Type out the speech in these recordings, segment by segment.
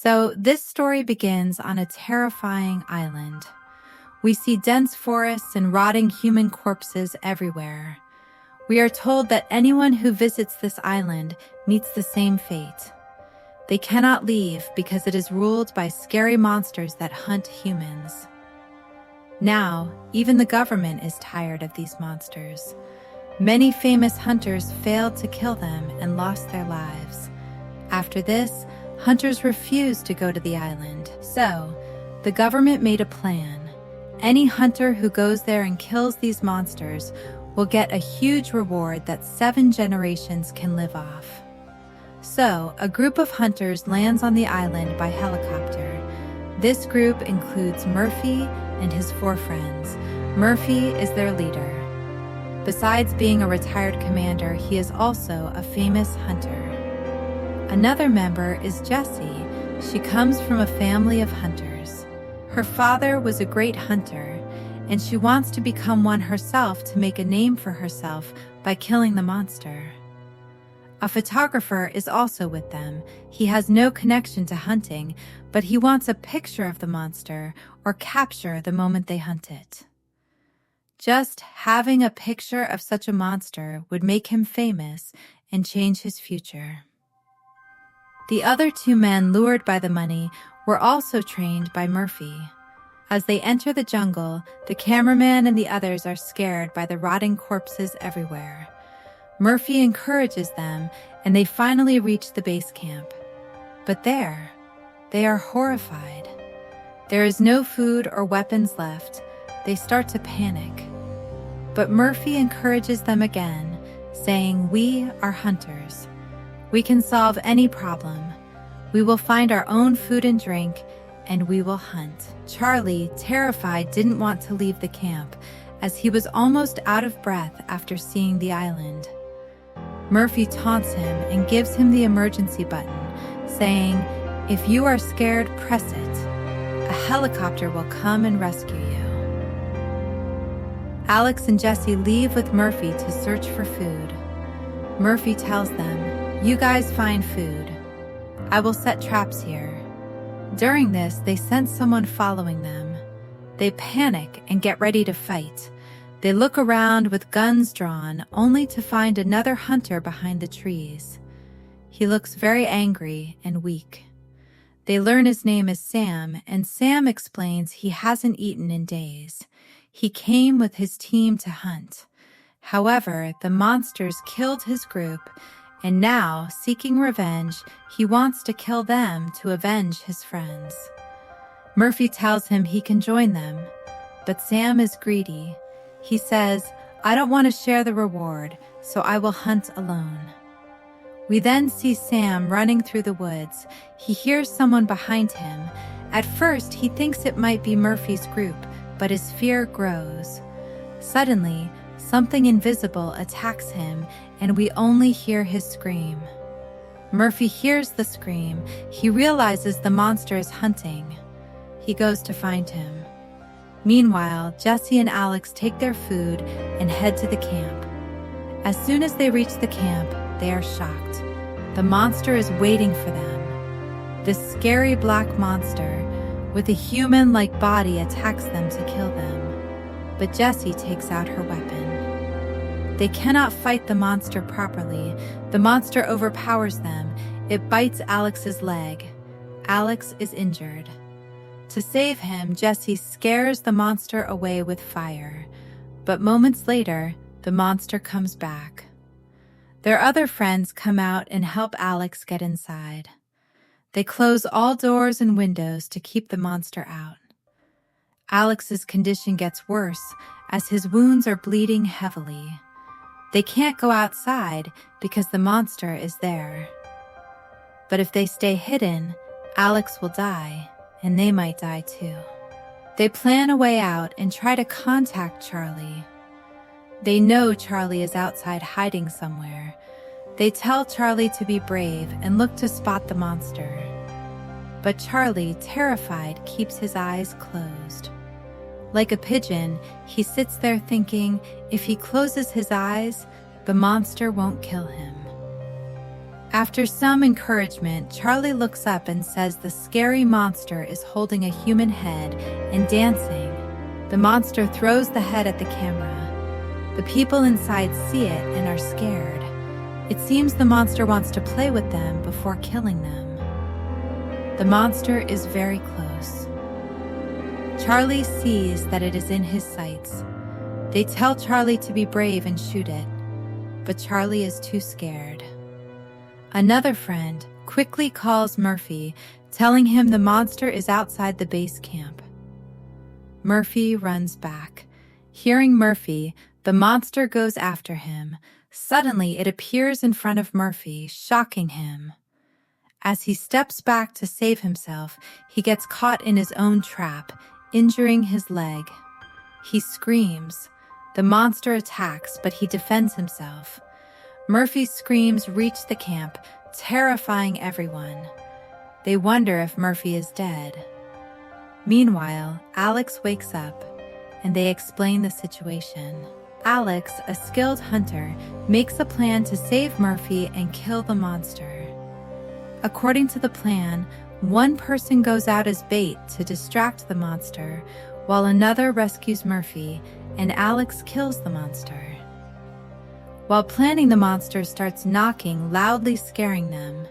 So this story begins on a terrifying island. We see dense forests and rotting human corpses everywhere. We are told that anyone who visits this island meets the same fate. They cannot leave because it is ruled by scary monsters that hunt humans. Now, even the government is tired of these monsters. Many famous hunters failed to kill them and lost their lives. After this, hunters refused to go to the island. So, the government made a plan. Any hunter who goes there and kills these monsters will get a huge reward that 7 generations can live off. So, a group of hunters lands on the island by helicopter. This group includes Murphy and his 4 friends. Murphy is their leader. Besides being a retired commander, he is also a famous hunter. Another member is Jessie. She comes from a family of hunters. Her father was a great hunter, and she wants to become one herself to make a name for herself by killing the monster. A photographer is also with them. He has no connection to hunting, but he wants a picture of the monster or capture the moment they hunt it. Just having a picture of such a monster would make him famous and change his future. The other 2 men lured by the money were also trained by Murphy. As they enter the jungle, the cameraman and the others are scared by the rotting corpses everywhere. Murphy encourages them, and they finally reach the base camp. But there, they are horrified. There is no food or weapons left. They start to panic. But Murphy encourages them again, saying, "We are hunters. We can solve any problem. We will find our own food and drink, and we will hunt." Charlie, terrified, didn't want to leave the camp, as he was almost out of breath after seeing the island. Murphy taunts him and gives him the emergency button, saying, "If you are scared, press it. A helicopter will come and rescue you." Alex and Jessie leave with Murphy to search for food. Murphy tells them, "You guys find food. I will set traps here." During this, they sense someone following them. They panic and get ready to fight. They look around with guns drawn, only to find another hunter behind the trees. He looks very angry and weak. They learn his name is Sam, and Sam explains he hasn't eaten in days. He came with his team to hunt. However, the monsters killed his group, and now, seeking revenge, he wants to kill them to avenge his friends. Murphy tells him he can join them, but Sam is greedy. He says, "I don't want to share the reward, so I will hunt alone." We then see Sam running through the woods. He hears someone behind him. At first, he thinks it might be Murphy's group, but his fear grows. Suddenly, something invisible attacks him, and we only hear his scream. Murphy hears the scream. He realizes the monster is hunting. He goes to find him. Meanwhile, Jessie and Alex take their food and head to the camp. As soon as they reach the camp, they are shocked. The monster is waiting for them. This scary black monster with a human-like body attacks them to kill them. But Jessie takes out her weapon. They cannot fight the monster properly. The monster overpowers them. It bites Alex's leg. Alex is injured. To save him, Jessie scares the monster away with fire. But moments later, the monster comes back. Their other friends come out and help Alex get inside. They close all doors and windows to keep the monster out. Alex's condition gets worse as his wounds are bleeding heavily. They can't go outside because the monster is there. But if they stay hidden, Alex will die, and they might die too. They plan a way out and try to contact Charlie. They know Charlie is outside hiding somewhere. They tell Charlie to be brave and look to spot the monster. But Charlie, terrified, keeps his eyes closed. Like a pigeon, he sits there thinking if he closes his eyes, the monster won't kill him. After some encouragement, Charlie looks up and says the scary monster is holding a human head and dancing. The monster throws the head at the camera. The people inside see it and are scared. It seems the monster wants to play with them before killing them. The monster is very close. Charlie sees that it is in his sights. They tell Charlie to be brave and shoot it, but Charlie is too scared. Another friend quickly calls Murphy, telling him the monster is outside the base camp. Murphy runs back. Hearing Murphy, the monster goes after him. Suddenly, it appears in front of Murphy, shocking him. As he steps back to save himself, he gets caught in his own trap, injuring his leg. He screams. The monster attacks, but he defends himself. Murphy's screams reach the camp, terrifying everyone. They wonder if Murphy is dead. Meanwhile, Alex wakes up, and they explain the situation. Alex, a skilled hunter, makes a plan to save Murphy and kill the monster. According to the plan, one person goes out as bait to distract the monster, while another rescues Murphy, and Alex kills the monster. While planning, the monster starts knocking, loudly scaring them.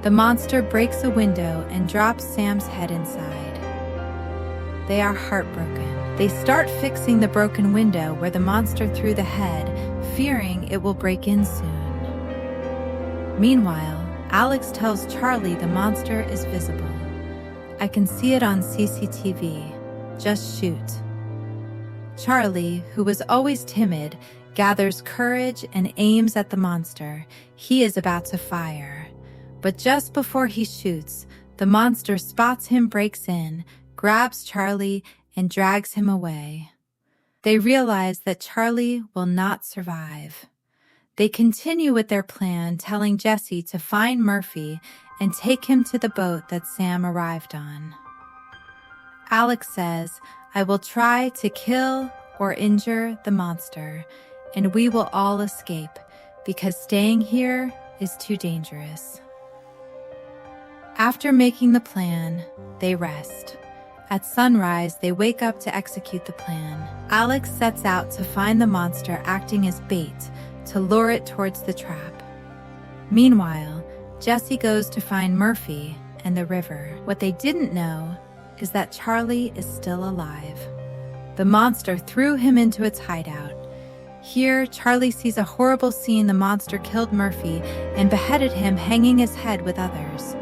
The monster breaks a window and drops Sam's head inside. They are heartbroken. They start fixing the broken window where the monster threw the head, fearing it will break in soon. Meanwhile, Alex tells Charlie the monster is visible. "I can see it on CCTV. Just shoot." Charlie, who was always timid, gathers courage and aims at the monster. He is about to fire. But just before he shoots, the monster spots him, breaks in, grabs Charlie, and drags him away. They realize that Charlie will not survive. They continue with their plan, telling Jesse to find Murphy and take him to the boat that Sam arrived on. Alex says, "I will try to kill or injure the monster, and we will all escape, because staying here is too dangerous." After making the plan, they rest. At sunrise, they wake up to execute the plan. Alex sets out to find the monster, acting as bait to lure it towards the trap. Meanwhile, Jesse goes to find Murphy and the river. What they didn't know is that Charlie is still alive. The monster threw him into its hideout. Here, Charlie sees a horrible scene. The monster killed Murphy and beheaded him, hanging his head with others.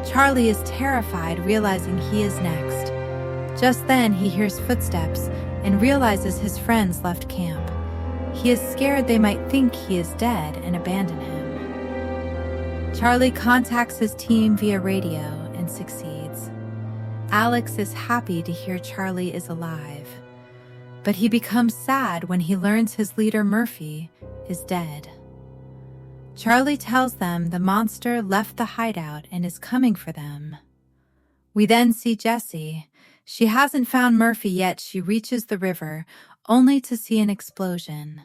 Charlie is terrified, realizing he is next. Just then, he hears footsteps and realizes his friends left camp. He is scared they might think he is dead and abandon him. Charlie contacts his team via radio and succeeds. Alex is happy to hear Charlie is alive, but he becomes sad when he learns his leader Murphy is dead. Charlie tells them the monster left the hideout and is coming for them. We then see Jessie. She hasn't found Murphy yet. She reaches the river, only to see an explosion.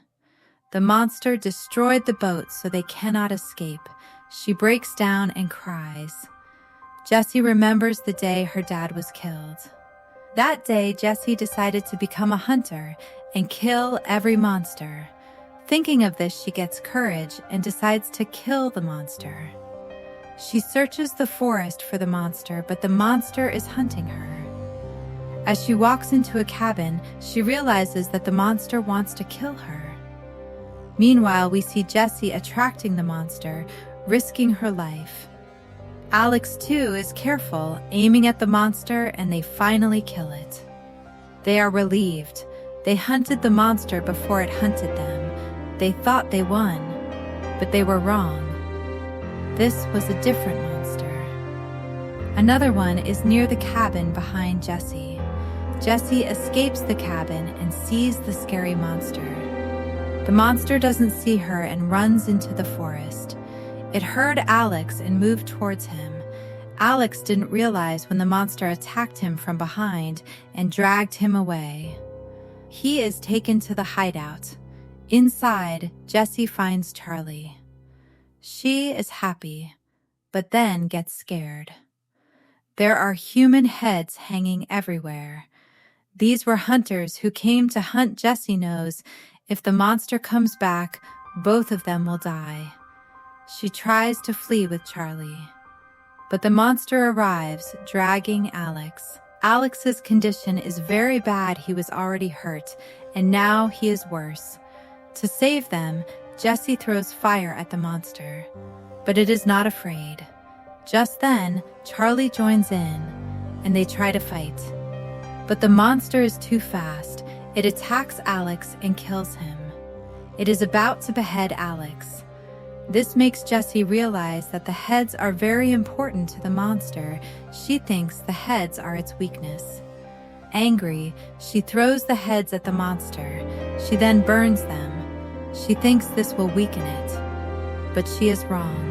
The monster destroyed the boat, so they cannot escape. She breaks down and cries. Jessie remembers the day her dad was killed. That day, Jessie decided to become a hunter and kill every monster. Thinking of this, she gets courage and decides to kill the monster. She searches the forest for the monster, but the monster is hunting her. As she walks into a cabin, she realizes that the monster wants to kill her. Meanwhile, we see Jessie attracting the monster, risking her life. Alex, too, is careful, aiming at the monster, and they finally kill it. They are relieved. They hunted the monster before it hunted them. They thought they won, but they were wrong. This was a different monster. Another one is near the cabin behind Jessie. Jessie escapes the cabin and sees the scary monster. The monster doesn't see her and runs into the forest. It heard Alex and moved towards him. Alex didn't realize when the monster attacked him from behind and dragged him away. He is taken to the hideout. Inside, Jessie finds Charlie. She is happy, but then gets scared. There are human heads hanging everywhere. These were hunters who came to hunt. Jessie knows if the monster comes back, both of them will die. She tries to flee with Charlie, but the monster arrives, dragging Alex. Alex's condition is very bad. He was already hurt, and now he is worse. To save them, Jessie throws fire at the monster, but it is not afraid. Just then, Charlie joins in, and they try to fight. But the monster is too fast. It attacks Alex and kills him. It is about to behead Alex. This makes Jessie realize that the heads are very important to the monster. She thinks the heads are its weakness. Angry, she throws the heads at the monster. She then burns them. She thinks this will weaken it, but she is wrong.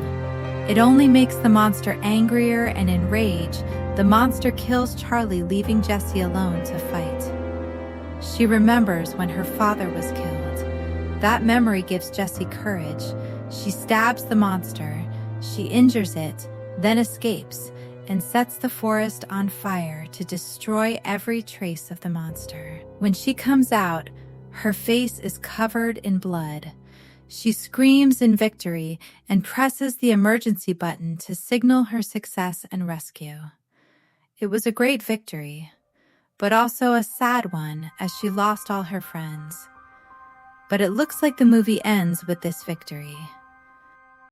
It only makes the monster angrier, and in rage, the monster kills Charlie, leaving Jessie alone to fight. She remembers when her father was killed. That memory gives Jessie courage. She stabs the monster, she injures it, then escapes, and sets the forest on fire to destroy every trace of the monster. When she comes out, her face is covered in blood. She screams in victory and presses the emergency button to signal her success and rescue. It was a great victory, but also a sad one as she lost all her friends. But it looks like the movie ends with this victory.